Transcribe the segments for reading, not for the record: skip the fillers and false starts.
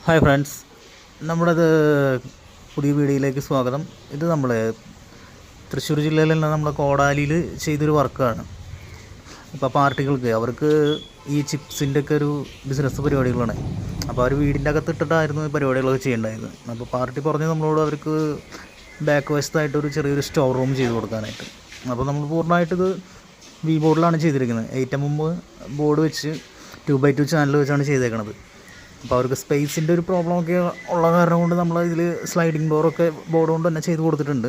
Hi friends, നമ്മുടേത് പുതിയ വീഡിയോയിലേക്ക് സ്വാഗതം. ഇത് നമ്മൾ തൃശ്ശൂർ ജില്ലയിലുള്ള നമ്മുടെ കോടാലിയിൽ ചെയ്തൊരു വർക്കാണ്. ഇപ്പോൾ പാർട്ടികൾക്ക് അവർക്ക് ഈ ചിപ്സിൻ്റെ ഒക്കെ ഒരു ബിസിനസ് പരിപാടികളാണ്. അപ്പോൾ അവർ വീടിൻ്റെ അകത്തിട്ടിട്ടായിരുന്നു ഈ പരിപാടികളൊക്കെ ചെയ്യേണ്ടായത്. അപ്പോൾ പാർട്ടി പറഞ്ഞ് നമ്മളോട് അവർക്ക് ബാക്ക് വശത്തായിട്ടൊരു ചെറിയൊരു സ്റ്റോർ റൂം ചെയ്ത് കൊടുക്കാനായിട്ട്. അപ്പോൾ നമ്മൾ പൂർണ്ണമായിട്ടിത് വി ബോർഡിലാണ് ചെയ്തിരിക്കുന്നത്. 8mm ബോർഡ് വെച്ച് 2x2 ചാനൽ വെച്ചാണ് ചെയ്തേക്കുന്നത്. അപ്പോൾ അവർക്ക് സ്പേസിൻ്റെ ഒരു പ്രോബ്ലമൊക്കെ ഉള്ള കാരണം കൊണ്ട് നമ്മൾ ഇതിൽ സ്ലൈഡിങ് ഡോറൊക്കെ ബോർഡ് കൊണ്ട് തന്നെ ചെയ്ത് കൊടുത്തിട്ടുണ്ട്.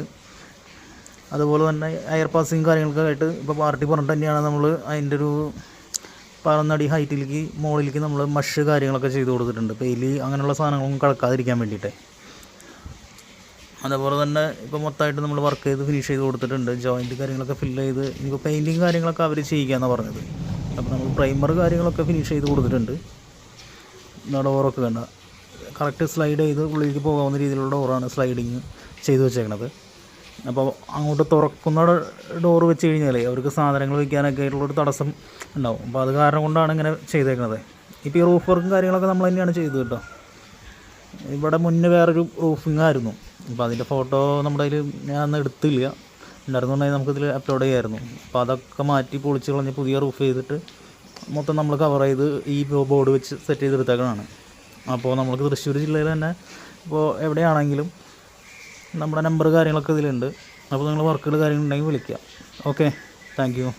അതുപോലെ തന്നെ എയർ പാസിങ് കാര്യങ്ങളൊക്കെ ആയിട്ട് ഇപ്പോൾ പാർട്ടി പറഞ്ഞിട്ട് തന്നെയാണ് നമ്മൾ അതിൻ്റെ ഒരു 11 അടി ഹൈറ്റിലേക്ക് മുകളിലേക്ക് നമ്മൾ മഷ് കാര്യങ്ങളൊക്കെ ചെയ്ത് കൊടുത്തിട്ടുണ്ട്. പെയില് അങ്ങനെയുള്ള സാധനങ്ങളൊന്നും കളക്കാതിരിക്കാൻ വേണ്ടിയിട്ട്. അതേപോലെ തന്നെ ഇപ്പോൾ മൊത്തമായിട്ട് നമ്മൾ വർക്ക് ചെയ്ത് ഫിനിഷ് ചെയ്ത് കൊടുത്തിട്ടുണ്ട്. ജോയിൻറ്റ് കാര്യങ്ങളൊക്കെ ഫില്ല് ചെയ്ത് ഇപ്പോൾ പെയിൻറ്റിങ് കാര്യങ്ങളൊക്കെ അവർ ചെയ്യാമെന്നാണ് പറഞ്ഞത്. അപ്പോൾ നമ്മൾ പ്രൈമർ കാര്യങ്ങളൊക്കെ ഫിനിഷ് ചെയ്ത് കൊടുത്തിട്ടുണ്ട്. ഡോറൊക്കെ വേണ്ട കറക്റ്റ് സ്ലൈഡ് ചെയ്ത് ഉള്ളിലേക്ക് പോകാവുന്ന രീതിയിലുള്ള ഡോറാണ് സ്ലൈഡിങ് ചെയ്ത് വെച്ചേക്കണത്. അപ്പോൾ അങ്ങോട്ട് തുറക്കുന്ന ഡോറ് വെച്ച് കഴിഞ്ഞാൽ അവർക്ക് സാധനങ്ങൾ വയ്ക്കാനൊക്കെ ആയിട്ടുള്ളൊരു തടസ്സം ഉണ്ടാവും. അപ്പോൾ അത് കാരണം കൊണ്ടാണ് ഇങ്ങനെ ചെയ്തേക്കുന്നത്. ഇപ്പോൾ ഈ റൂഫ് വർക്കും കാര്യങ്ങളൊക്കെ നമ്മൾ തന്നെയാണ് ചെയ്തത് കേട്ടോ. ഇവിടെ മുന്നേ വേറൊരു റൂഫിംഗ് ആയിരുന്നു. അപ്പോൾ അതിൻ്റെ ഫോട്ടോ നമ്മുടെ കയ്യിൽ ഞാൻ അന്ന് എടുത്തില്ല, ഉണ്ടായിരുന്നുണ്ടെങ്കിൽ നമുക്കിതിൽ അപ്ലോഡ് ചെയ്യാമായിരുന്നു. അപ്പോൾ അതൊക്കെ മാറ്റി പൊളിച്ച് കളഞ്ഞ് പുതിയ റൂഫ് ചെയ്തിട്ട് മൊത്തം നമ്മൾ കവർ ചെയ്ത് ഈ ബോർഡ് വെച്ച് സെറ്റ് ചെയ്തെടുത്തേക്കാണ്. അപ്പോൾ നമുക്ക് തൃശ്ശൂർ ജില്ലയിൽ തന്നെ ഇപ്പോൾ എവിടെയാണെങ്കിലും നമ്മുടെ നമ്പർ കാര്യങ്ങളൊക്കെ ഇതിലുണ്ട്. അപ്പോൾ നിങ്ങൾ വർക്കുകൾ കാര്യങ്ങളുണ്ടെങ്കിൽ വിളിക്കുക. Okay, thank you.